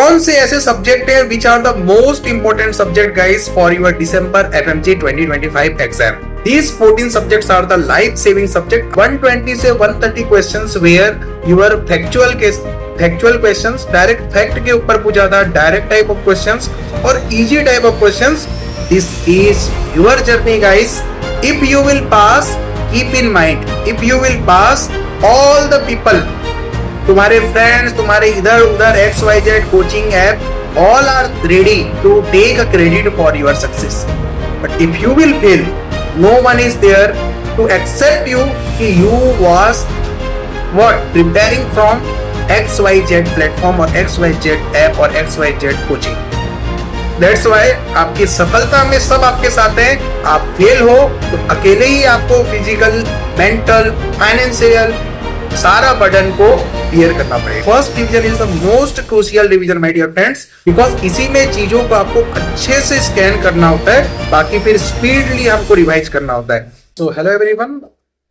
कौन से ऐसे सब्जेक्ट है which are the most important subject guys for your December FMG 2025 exam? These 14 subjects are the life-saving subject. 120 से 130 questions where your factual questions, direct fact के ऊपर पूछा था, direct type of questions और easy type of questions. This is your journey, guys. If you will pass, keep in mind. If you will pass, all the people, तुम्हारे friends, तुम्हारे इधर उधर XYZ coaching app, all are ready to take a credit for your success. But if you will fail, no one is there to accept you कि you was what preparing from XYZ platform और XYZ app और XYZ coaching. That's why आपकी सफलता में सब आपके साथ हैं. आप फेल हो तो अकेले ही आपको फिजिकल, मेंटल, फाइनेंशियल सारा बर्डन को क्लियर करना पड़ेगा. First division is the most crucial division my dear friends, because इसी में चीजों को आपको अच्छे से स्कैन करना होता है, बाकी फिर स्पीडली हमको रिवाइज करना होता है. तो हेलो एवरीवन,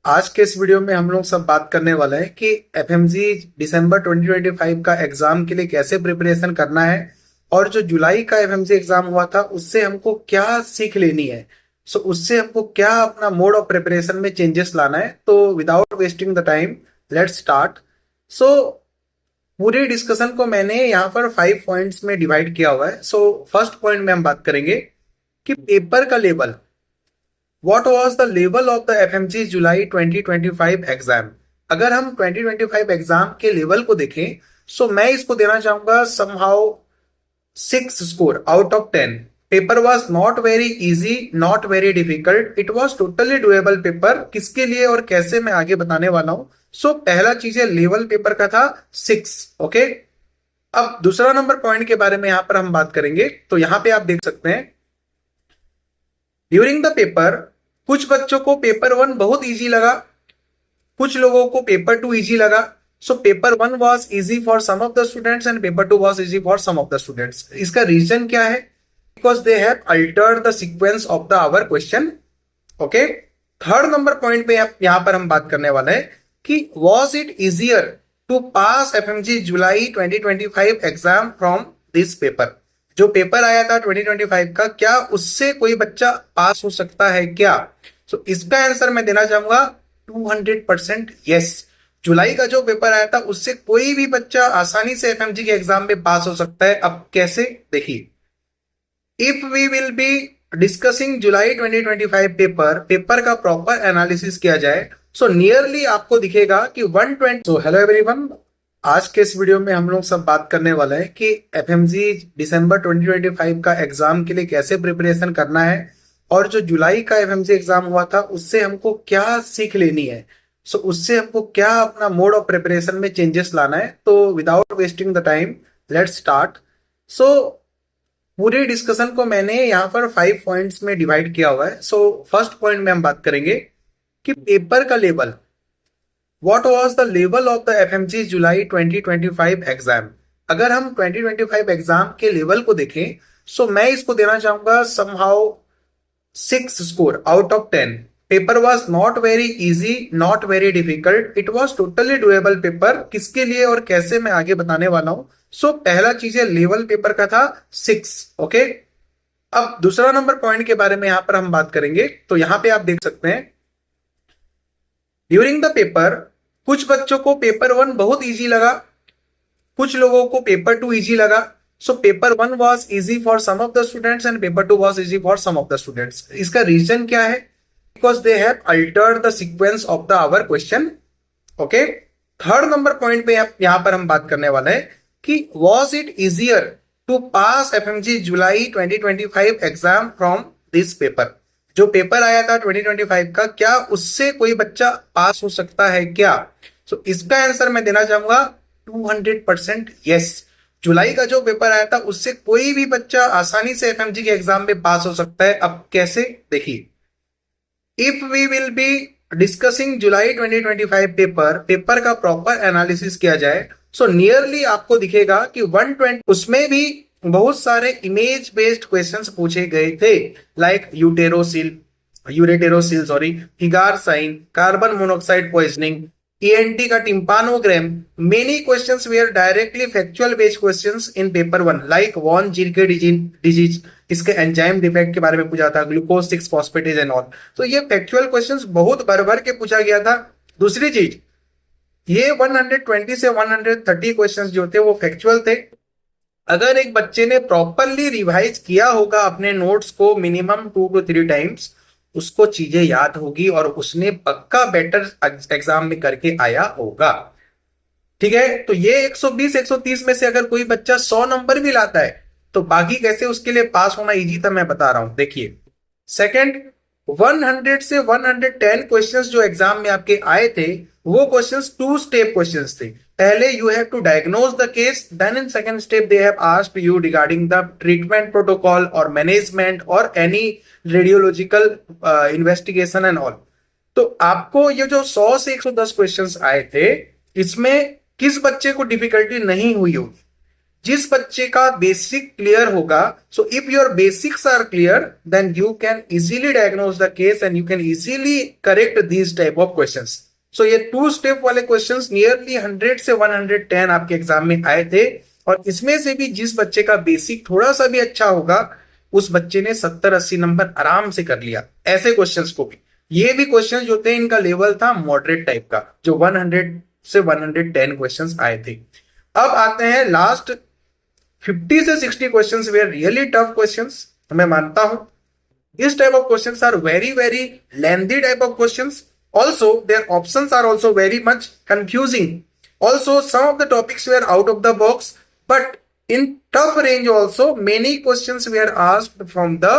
आज के इस वीडियो में हम लोग सब बात करने वाले हैं कि FMG दिसंबर 2025 का एग्जाम के लिए कैसे प्रिपरेशन करना है और जो जुलाई का FMG एग्जाम हुआ था उससे हमको क्या सीख लेनी है. सो उससे हमको क्या अपना मोड ऑफ प्रिपरेशन में चेंजेस लाना है. तो without wasting the time let's start. So पूरे डिस्कशन को मैंने यहाँ पर 5 पॉइंट्स में डिवाइड किया हुआ है. सो फर्स्ट पॉइंट में हम बात करेंगे कि पेपर का level. What was the level of the FMG July 2025 exam. अगर हम 2025 एग्जाम के लेवल को देखें, सो मैं इसको देना चाहूंगा somehow 6 score out of 10. Paper was not very easy, not very difficult, it was totally doable paper. किसके लिए और कैसे मैं आगे बताने वाला हूं. सो पहला चीज है लेवल पेपर का था 6. ओके, अब दूसरा नंबर पॉइंट के बारे में यहां पर हम बात करेंगे. तो यहां पे आप देख सकते हैं ड्यूरिंग द पेपर कुछ बच्चों को पेपर 1 बहुत इजी लगा, कुछ लोगों को पेपर 2 इजी लगा. So paper 1 was easy for some of the students and paper 2 was easy for some of the students. इसका रीजन क्या है? Because they have altered the sequence of the our question. Okay, third number point पे यहां पर हम बात करने वाले हैं कि was it easier to pass FMG July 2025 exam from this paper. जो पेपर आया था 2025 का, क्या उससे कोई बच्चा पास हो सकता है क्या? सो इसका आंसर मैं देना चाहूंगा 200% यस. जुलाई का जो पेपर आया था उससे कोई भी बच्चा आसानी से FMG के एग्जाम में पास हो सकता है. अब कैसे, देखिए. If we will be discussing July 2025 paper का प्रॉपर एनालिसिस किया जाए, सो नियरली आपको दिखेगा कि 120. सो हेलो एवरीवन, आज के इस वीडियो में हम लोग सब बात करने वाले हैं कि FMG दिसंबर 2025 का एग्जाम के लिए कैसे प्रिपरेशन करना है और जो जुलाई का FMG एग्जाम हुआ था उससे हमको क्या सीख लेनी है. सो उससे हमको क्या अपना मोड ऑफ प्रिपरेशन में चेंजेस लाना है. तो without wasting the time let's start. So पूरे डिस्कशन को मैंने यहाँ पर 5 पॉइंट्स में डिवाइड किया हुआ है. सो फर्स्ट पॉइंट में हम बात करेंगे कि पेपर का level. What was the level of the FMG July 2025 exam. अगर हम 2025 एग्जाम के लेवल को देखें, सो मैं इसको देना चाहूंगा somehow 6 score out of 10. Paper was not very easy, not very difficult, it was totally doable paper. किसके लिए और कैसे मैं आगे बताने वाला हूं. सो पहला चीज है लेवल पेपर का था 6. ओके, अब दूसरा नंबर पॉइंट के बारे में यहां पर हम बात करेंगे. तो यहां पे आप देख सकते हैं ड्यूरिंग द पेपर कुछ बच्चों को पेपर 1 बहुत इजी लगा, कुछ लोगों को पेपर 2 इजी लगा. So paper 1 was easy for some of the students and paper 2 was easy for some of the students. इसका रीजन क्या है? Because they have altered the sequence of the our question. Okay, third number point पे यहां पर हम बात करने वाले हैं कि was it easier to pass FMG July 2025 exam from this paper. जो पेपर आया था 2025 का, क्या उससे कोई बच्चा पास हो सकता है क्या? सो इसका आंसर मैं देना चाहूंगा 200% यस. जुलाई का जो पेपर आया था उससे कोई भी बच्चा आसानी से FMG के एग्जाम में पास हो सकता है. अब कैसे, देखिए. If we will be discussing July 2025 paper का प्रॉपर एनालिसिस किया जाए, सो नियरली आपको दिखेगा कि 120 उसमें भी बहुत सारे इमेज बेस्ड क्वेश्चंस पूछे गए थे, like ureterocele, figure sign, carbon monoxide poisoning, ENT का tympanogram, many questions were directly factual based questions in paper 1 like von Gierke disease, इसके एंजाइम डिफेक्ट के बारे में पूछा था, ग्लूकोज 6 फॉस्फेटेज एंड ऑल। तो ये फैक्चुअल क्वेश्चंस बहुत भर भर के पूछा गया था। दूसरी चीज, ये 120 से 130 क्वेश्चंस जो थे वो फैक्चुअल थे। अगर एक बच्चे ने प्रॉपरली रिवाइज किया होगा अपने नोट्स को मिनिमम 2 to 3 टाइम्स, उसको चीजें याद होगी और उसने पक्का बेटर एग्जाम में करके आया होगा। ठीक है, तो ये 120 130 में से अगर कोई बच्चा 100 नंबर भी लाता है तो बाकी कैसे उसके लिए पास होना इजी था, मैं बता रहा हूं। देखिए, सेकंड, 100 से 110 क्वेश्चंस जो एग्जाम में आपके आए थे वो क्वेश्चंस 2 स्टेप क्वेश्चंस थे। पहले you have to diagnose the case, then in second step they have asked you regarding the treatment protocol और मैनेजमेंट और any radiological investigation and all. तो आपको ये जो 100 से 110 क्वेश्चंस आए थे, इसमें किस बच्चे को डिफिकल्टी नहीं हुई होगी? जिस बच्चे का बेसिक क्लियर होगा। So if your basics are clear then you can easily diagnose the case and you can easily correct these type of questions. So ये 2 स्टेप वाले क्वेश्चंस नियरली 100 से 110 आपके एग्जाम में आए थे, और इसमें से भी जिस बच्चे का बेसिक थोड़ा सा भी अच्छा होगा उस बच्चे ने 70-80 नंबर आराम से कर लिया। ऐसे क्वेश्चंस को भी, ये भी क्वेश्चन जो थे इनका लेवल था मॉडरेट टाइप का, जो 100 से 110 क्वेश्चंस आए थे। अब आते हैं लास्ट 50 से 60 questions were really tough questions. मैं मानता हूं this type of questions are very very lengthy type of questions, also their options are also very much confusing, also some of the topics were out of the box, but in tough range also many questions were asked from the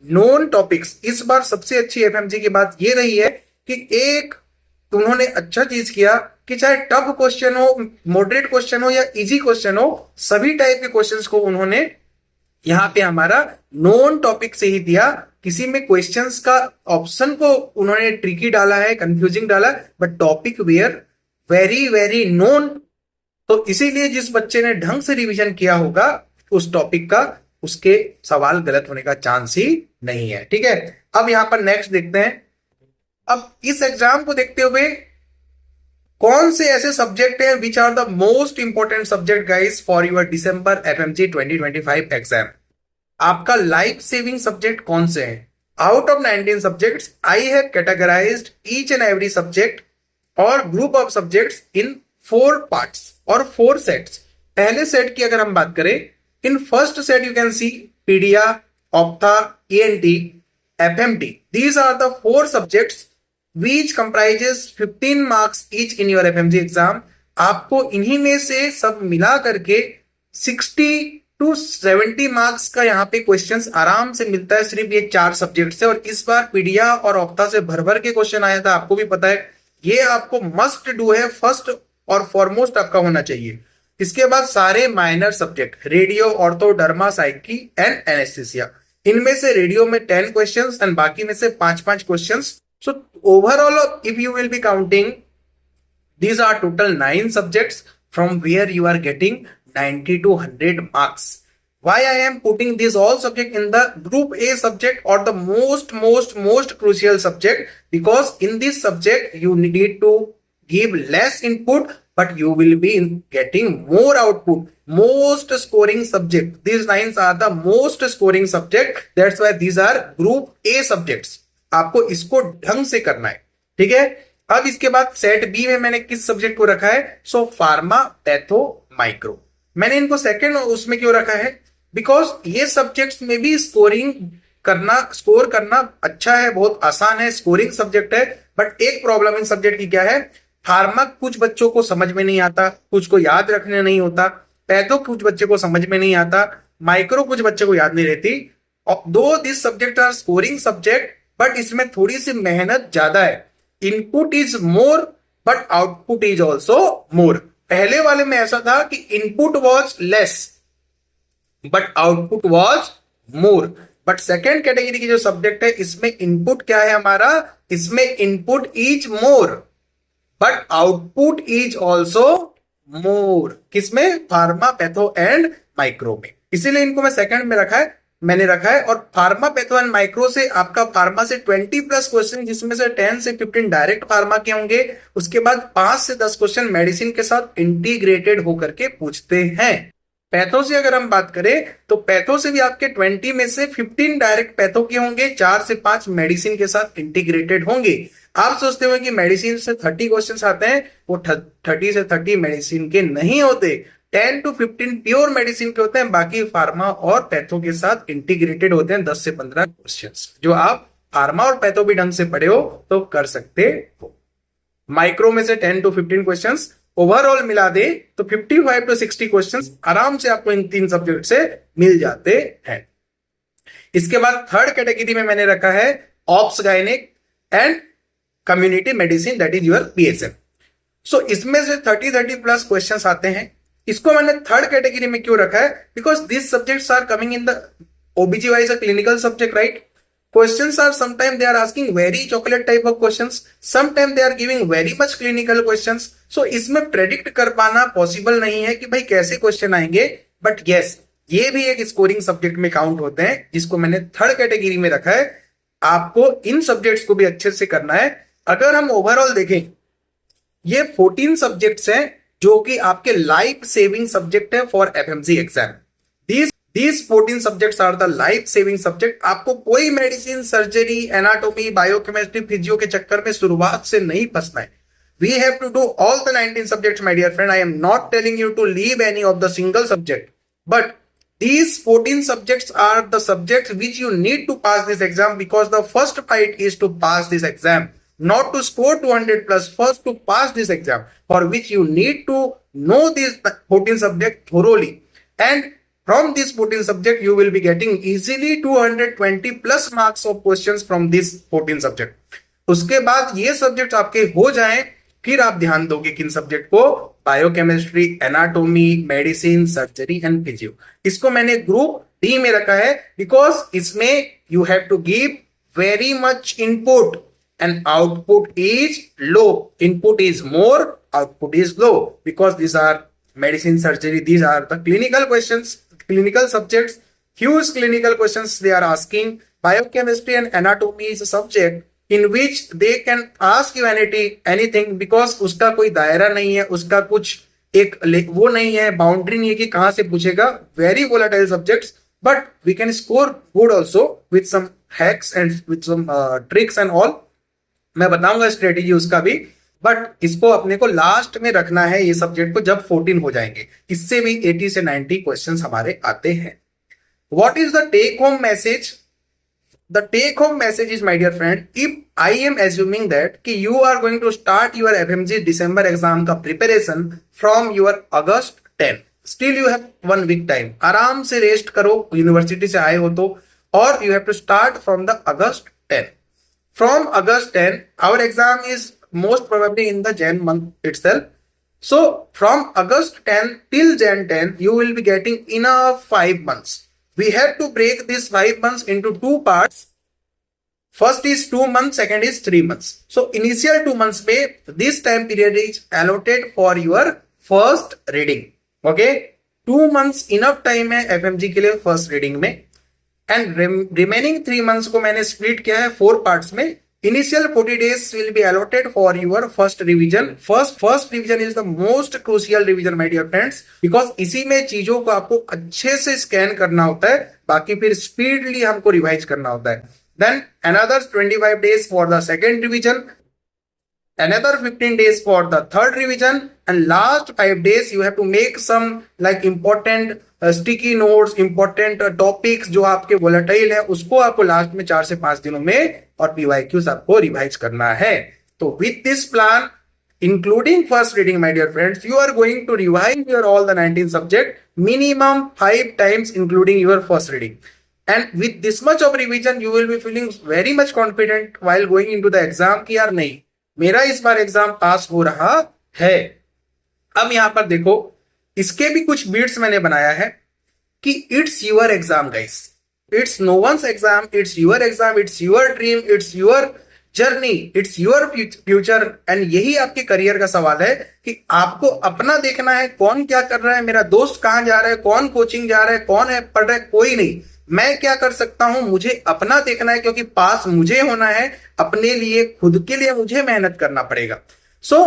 known topics। इस बार सबसे अच्छी FMG की बात ये रही है कि एक उन्होंने अच्छा चीज किया कि चाहे टफ क्वेश्चन हो, मॉडरेट क्वेश्चन हो या इजी क्वेश्चन हो, सभी टाइप के क्वेश्चंस को उन्होंने यहां पे हमारा नोन टॉपिक से ही दिया। किसी में क्वेश्चंस का ऑप्शन को उन्होंने ट्रिकी डाला है, कंफ्यूजिंग डाला, but topic were very very known. तो इसीलिए जिस बच्चे ने ढंग से रिवीजन किया होगा उस टॉपिक का, उसके सवाल गलत होने का चांस ही नहीं है। ठीक है, अब यहां पर नेक्स्ट देखते हैं। अब इस एग्जाम को देखते हुए कौन से ऐसे सब्जेक्ट हैं which are the most important subject guys for your December FMG 2025 exam? आपका लाइफ सेविंग सब्जेक्ट कौन से हैं? Out of 19 subjects I have categorized each and every subject और group of subjects in 4 parts और 4 sets. पहले set की अगर हम बात करें, in first set you can see pedia, ophtha, ENT, FMT। These are the 4 subjects which comprises 15 marks each in your FMG exam. आपको इन्हीं में से सब मिला करके 60 to 70 मार्क्स का यहाँ पे क्वेश्चंस आराम से मिलता है सिर्फ ये 4 सब्जेक्ट से। और इस बार पीडिया और ऑप्था से भर भर के क्वेश्चन आया था, आपको भी पता है। ये आपको मस्ट डू है, फर्स्ट और फॉरमोस्ट आपका होना चाहिए। इसके बाद सारे minor subject, radio, ortho, derma, psyche and anaesthesia. इनमें से रेडियो में 10 क्वेश्चंस एंड बाकी में से 5-5 questions. So overall, if you will be counting, these are total 9 subjects from where you are getting 90 to 100 marks. Why I am putting these all subject in the group A subject or the most crucial subject? Because in this subject you need to give less input, but you will be getting more output. Most scoring subject. These 9 are the most scoring subject. That's why these are group A subjects. आपको इसको ढंग से करना है। ठीक है, अब इसके बाद सेट बी में मैंने किस सब्जेक्ट को रखा है? सो फार्मा, पैथो, माइक्रो। मैंने इनको सेकंड उसमें क्यों रखा है? बिकॉज ये सब्जेक्ट्स में भी स्कोर करना अच्छा है, बहुत आसान है, स्कोरिंग सब्जेक्ट है। बट एक प्रॉब्लम इन सब्जेक्ट की क्या है? फार्मा कुछ बच्चों को समझ में नहीं आता, कुछ को याद रखने नहीं होता, पैथो कुछ बच्चे को समझ में नहीं आता, माइक्रो कुछ बच्चे को याद नहीं रहती। Though this subject are scoring subject, but इसमें थोड़ी सी मेहनत ज्यादा है। Input is more but output is also more. पहले वाले में ऐसा था कि input was less but output was more. But second category की जो सब्जेक्ट है इसमें इनपुट क्या है हमारा? इसमें input is more but output is also more. किसमें? फार्मा, पैथो एंड माइक्रो में। इसीलिए इनको मैं सेकंड में रखा है। मैंने रखा है। और फार्मा पैथो एंड माइक्रो से आपका फार्मा से 20 प्लस क्वेश्चन, जिसमें से 10 से 15 डायरेक्ट फार्मा के होंगे। उसके बाद 5 से 10 क्वेश्चन मेडिसिन के साथ इंटीग्रेटेड होकर के पूछते हैं। पैथो से अगर हम बात करें तो पैथो से भी आपके 20 में से 15 डायरेक्ट पैथो के होंगे, 4 से 5 मेडिसिन के साथ इंटीग्रेटेड होंगे। आप सोचते हो कि मेडिसिन से 30 क्वेश्चंस आते हैं, वो 30 से 30 मेडिसिन के नहीं होते, 10 to 15 प्योर मेडिसिन के होते हैं, बाकी फार्मा और पैथो के साथ इंटीग्रेटेड होते हैं 10 से 15 क्वेश्चंस, जो आप फार्मा और पैथो भी ढंग से पढ़े हो तो कर सकते हो। माइक्रो में से 10 to 15 क्वेश्चंस, ओवरऑल मिला दे तो 55 to 60 क्वेश्चंस आराम से आपको इन 3 सब्जेक्ट से मिल जाते हैं। इसके बाद थर्ड कैटेगरी में मैंने रखा है obs gynaec and community medicine, that is your PSM. So इसमें से 30 प्लस क्वेश्चंस आते हैं। इसको मैंने थर्ड कैटेगरी में क्यों रखा है? Because this subjects are coming in the OBGY is a clinical subject, right? Questions are sometimes they are asking very chocolate type of questions, sometimes they are giving very much clinical questions. So इसमें predict कर पाना possible नहीं है कि भाई कैसे question आएंगे, but yes, ये भी एक स्कोरिंग सब्जेक्ट में काउंट होते हैं, जिसको मैंने थर्ड कैटेगरी में रखा है। आपको इन सब्जेक्ट्स को भी अच्छे से करना है। अगर हम ओवरऑल देखें, ये 14 सब्जेक्ट्स हैं जो कि आपके लाइफ सेविंग सब्जेक्ट है for FMC exam. These 14 subjects are the life saving subject। आपको कोई medicine, surgery, anatomy, biochemistry, physio के चक्कर में शुरुआत से नहीं फंसना है। We have to do all the 19 subjects, my dear friend. I am not telling you to leave any of the single subject, but these 14 subjects are the subjects which you need to pass this exam, because the first fight is to pass this exam, not to score 200 plus, first to pass this exam, for which you need to know these 14 subjects thoroughly. And from this 14 subject, you will be getting easily 220 plus marks of questions from this 14 subject. उसके बाद ये subject आपके हो जाएं, फिर आप ध्यान दोगे किन सब्जेक्ट को? Biochemistry, anatomy, medicine, surgery and physio. इसको मैंने ग्रुप डी में रखा है, बिकॉज इसमें you have to give very much input and output is low. Input is more, output is low, because this are medicine, surgery, these are the clinical questions, clinical subjects, huge clinical questions they are asking. Biochemistry and anatomy is a subject in which they can ask you anything, because उसका कोई दायरा नहीं है, उसका कुछ एक वो नहीं है, बाउंड्री नहीं है कि कहां से पूछेगा। Very volatile subjects, but we can score good also with some hacks and with some tricks and all। मैं बताऊंगा स्ट्रेटेजी उसका भी, बट इसको अपने को लास्ट में रखना है ये सब्जेक्ट को, जब 14 हो जाएंगे। इससे भी 80 से 90 क्वेश्चंस हमारे आते हैं। What is the take home message? The take home message is, my dear friend, if I am assuming that कि you are going to start your FMG December exam का preparation from your August 10, still you have 1 week time. आराम से rest करो, university से आए हो तो, और you have to start from the August 10। फ्रॉम August 10 our exam is most probably in the Jan month itself. So from August 10 till Jan 10, you will be getting enough 5 months. We have to break these 5 months into 2 parts. First is 2 months, second is 3 months. So initial 2 months में this time period is allotted for your first reading. Okay? 2 months enough time है FMG के लिए first reading में, and remaining 3 months को मैंने split किया है 4 parts में। Initial 40 days will be allotted for your first revision. First revision is the most crucial revision, my dear friends, because इसी में चीजों को आपको अच्छे से स्कैन करना होता है, बाकी फिर स्पीडली हमको रिवाइज करना होता है। Then another 25 days for the second revision, another 15 days for the third revision, and last 5 days you have to make some like important sticky notes, important topics जो आपके volatile है, उसको आपको लास्ट में 4 से 5 दिनों में, और PYQs आपको रिवाइज करना है। तो with this plan, including first reading, my dear friends, you are going to revise your all the 19 subject minimum 5 times, including your first reading. And with this much of revision, you will be feeling very much confident while going into the exam कि यार नहीं, मेरा इस बार exam पास हो रहा है। अब यहां पर देखो, इसके भी कुछ बीट्स मैंने बनाया है कि it's your exam guys, it's no once exam, it's your exam, it's your dream, it's your journey, it's your future, and यही आपके करियर का सवाल है कि आपको अपना देखना है, कौन क्या कर रहा है, मेरा दोस्त कहाँ जा रहा है, कौन कोचिंग जा रहा है, कौन है पढ़ रहा है, कोई नहीं। मैं क्या कर सकता हूं, मुझे अपना देखना है, क्योंकि पास मुझे होना है, अपने लिए खुद के लिए मुझे मेहनत करना पड़ेगा। So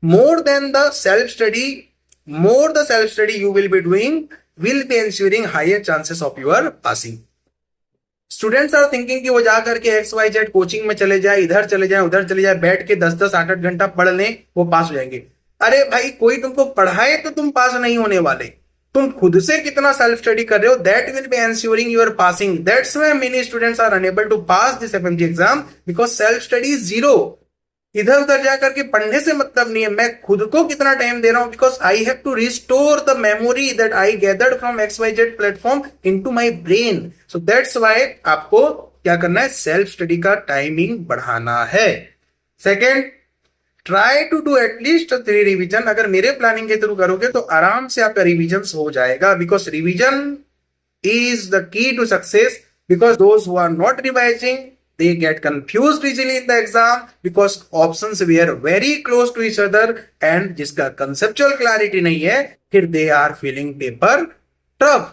more than the self study, more the self study you will be doing will be ensuring higher chances of your passing. Students are thinking कि वो जा करके XYZ कोचिंग में चले जाए, इधर चले जाए, उधर चले जाए, बैठ के 10-10 8-8 घंटा पढ़ लें, वो पास हो जाएंगे। अरे भाई, कोई तुमको पढ़ाए तो तुम पास नहीं होने वाले, तुम खुद से कितना सेल्फ स्टडी कर रहे हो, that will be ensuring your passing. That's why many students are unable to pass this FMG exam, because self study is zero. इधर उधर जाकर के पढ़ने से मतलब नहीं है, मैं खुद को कितना टाइम दे रहा हूं, because I have to restore the memory that I gathered from XYZ platform into my brain. So that's why आपको क्या करना है, सेल्फ स्टडी का टाइमिंग बढ़ाना है। Second, try to do at least 3 revision. अगर मेरे प्लानिंग के थ्रू करोगे तो आराम से आपका रिविजन हो जाएगा, because revision is the key to success, because those who are not revising they get confused easily in the exam because options were very close to each other, and जिसका conceptual clarity नहीं है, फिर they are feeling paper tough.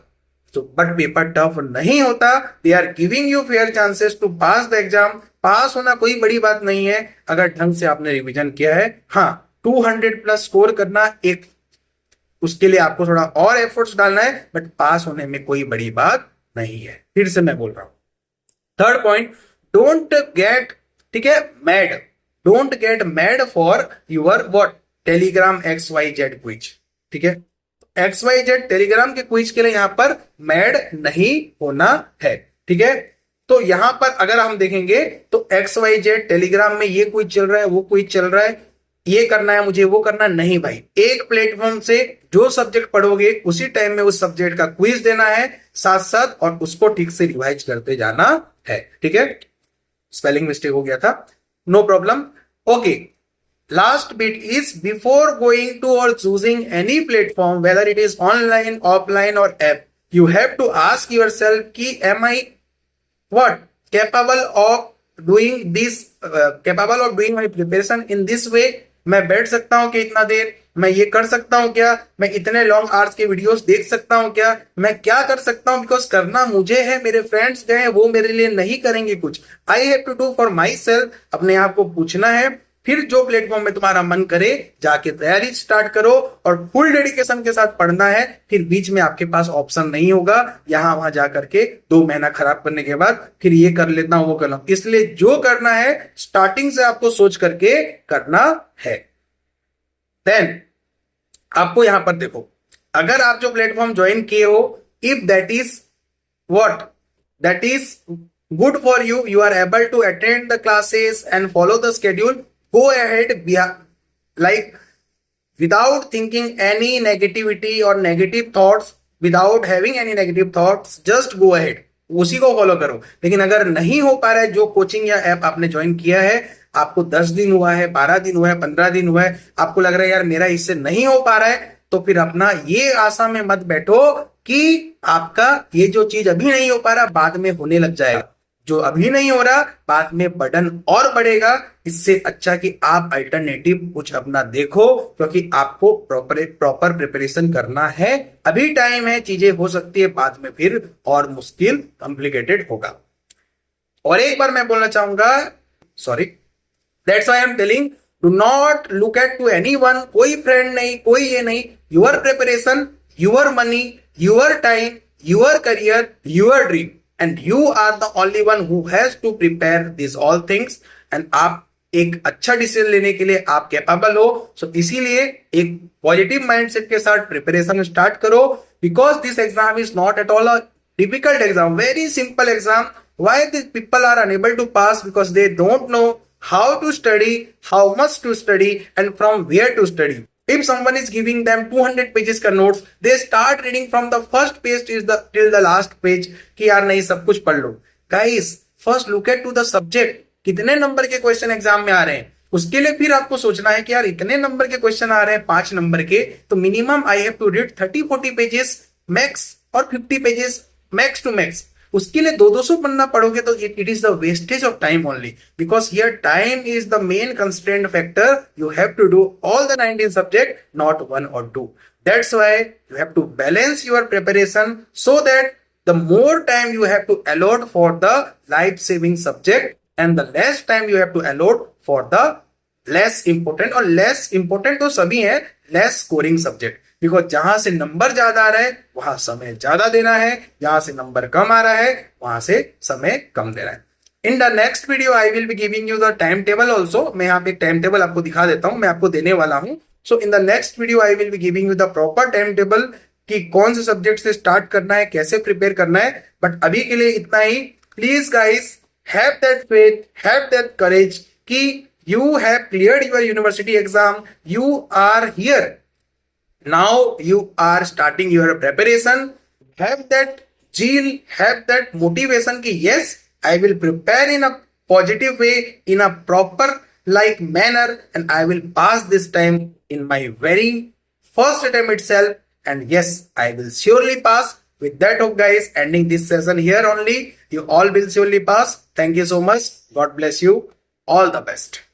So but paper tough नहीं होता, they are giving you fair chances to pass the exam. पास होना कोई बड़ी बात नहीं है अगर ढंग से आपने रिवीजन किया है। हाँ, 200 प्लस स्कोर करना एक, उसके लिए आपको थोड़ा और एफर्ट्स डालना है, बट पास होने में कोई बड़ी बात नहीं है। फिर से मैं बोल रहा हूं, थर्ड पॉइंट, डोंट गेट, ठीक है, mad, don't get mad for your what, telegram XYZ quiz, ठीक है। XYZ टेलीग्राम के क्विज के लिए यहां पर मैड नहीं होना है, ठीक है। तो यहां पर अगर हम देखेंगे तो XYZ टेलीग्राम में ये क्विज चल रहा है, वो क्विज चल रहा है, ये करना है मुझे, वो करना नहीं भाई। एक प्लेटफॉर्म से जो सब्जेक्ट पढ़ोगे उसी टाइम में उस सब्जेक्ट का क्विज देना है साथ साथ, और उसको ठीक से रिवाइज करते जाना है, ठीक है। स्पेलिंग मिस्टेक हो गया था, no problem, okay. Last bit is, before going to or choosing any platform, whether it is online, offline or app, you have to ask yourself की am I what capable of doing this, capable of doing my preparation in this way. मैं बैठ सकता हूं कि इतना देर, मैं ये कर सकता हूं क्या, मैं इतने लॉन्ग आवर्स के वीडियोस देख सकता हूं क्या, मैं क्या कर सकता हूं, बिकॉज करना मुझे है, मेरे फ्रेंड्स गए वो मेरे लिए नहीं करेंगे कुछ, I have to do for myself. अपने आप को पूछना है, फिर जो प्लेटफॉर्म में तुम्हारा मन करे जाके तैयारी स्टार्ट करो, और फुल डेडिकेशन के साथ पढ़ना है। फिर बीच में आपके पास ऑप्शन नहीं होगा यहां वहां जाकर के 2 महीना खराब करने के बाद फिर ये कर लेता हूं वो कर लो। इसलिए जो करना है स्टार्टिंग से आपको सोच करके करना है। देन आपको यहां पर देखो, अगर आप जो प्लेटफॉर्म ज्वाइन किए हो, if that is what, that is good for you, you are able to attend the classes and follow the schedule, go ahead, like without thinking any negativity or negative thoughts, without having any negative thoughts, just go ahead, उसी को follow करो। लेकिन अगर नहीं हो पा रहा है, जो कोचिंग या ऐप आपने ज्वाइन किया है, आपको 10 दिन हुआ है, 12 दिन हुआ है, 15 दिन हुआ है, आपको लग रहा है यार मेरा इससे नहीं हो पा रहा है, तो फिर अपना ये आशा में मत बैठो कि आपका ये जो चीज अभी नहीं हो पा रहा बाद में होने लग जाएगा। जो अभी नहीं हो रहा बाद में बर्डन और बढ़ेगा। इससे अच्छा कि आप अल्टरनेटिव कुछ अपना देखो, क्योंकि आपको प्रॉपर प्रिपरेशन करना है। अभी टाइम है, चीजें हो सकती है बाद में फिर और मुश्किल कॉम्प्लिकेटेड होगा। और एक बार मैं बोलना चाहूंगा, sorry, that's why I am telling, do not look at to anyone, कोई फ्रेंड नहीं, कोई ये नहीं, your preparation, your money, your time, your career, your dream, and you are the only one who has to prepare these all things, and आप एक अच्छा decision लेने के लिए आप कैपेबल हो। सो इसीलिए एक पॉजिटिव माइंडसेट के साथ प्रिपरेशन स्टार्ट करो, because this exam is not at all a difficult exam, very simple exam. Why this people are unable to pass, because they don't know how to study, how much to study, and from where to study. If someone is giving them 200 pages का notes, they start reading from the first page till the last page कि यार नहीं सब कुछ पढ़ लो। Guys, first look at to the subject, कितने number के question exam में आ रहे हैं, उसके लिए फिर आपको सोचना है कि यार इतने नंबर के क्वेश्चन आ रहे हैं 5 नंबर के, तो minimum I have to read 30-40 pages max और 50 पेजेस मैक्स टू मैक्स। उसके लिए 200 पन्ना पढ़ोगे तो it is the wastage of time only, because here time is the main constraint factor. You have to do all the 19 subject, not one or two. That's why you have to balance your preparation so that the more time you have to allot for the life saving subject and the less time you have to allot for the less important, और less important तो सभी है, less scoring subject. Because जहां से number ज्यादा आ रहा है वहां समय ज्यादा देना है, जहां से नंबर कम आ रहा है वहां से समय कम देना है. इन the next video I will be giving you the time table also. मैं यहाँ पे टाइम टेबल आपको दिखा देता हूँ, मैं आपको देने वाला हूँ. So in the next video I will be giving you the proper time table कि कौन से सब्जेक्ट से स्टार्ट करना है, कैसे प्रिपेयर करना है. बट अभी के लिए इतना ही. Please guys have that faith, have that courage कि you have cleared your university exam. You are here. Now you are starting your preparation. Have that zeal, have that motivation कि yes, I will prepare in a positive way, in a proper like manner, and I will pass this time in my very first attempt itself. And yes, I will surely pass. With that hope, guys, ending this session here only. You all will surely pass. Thank you so much. God bless you. All the best.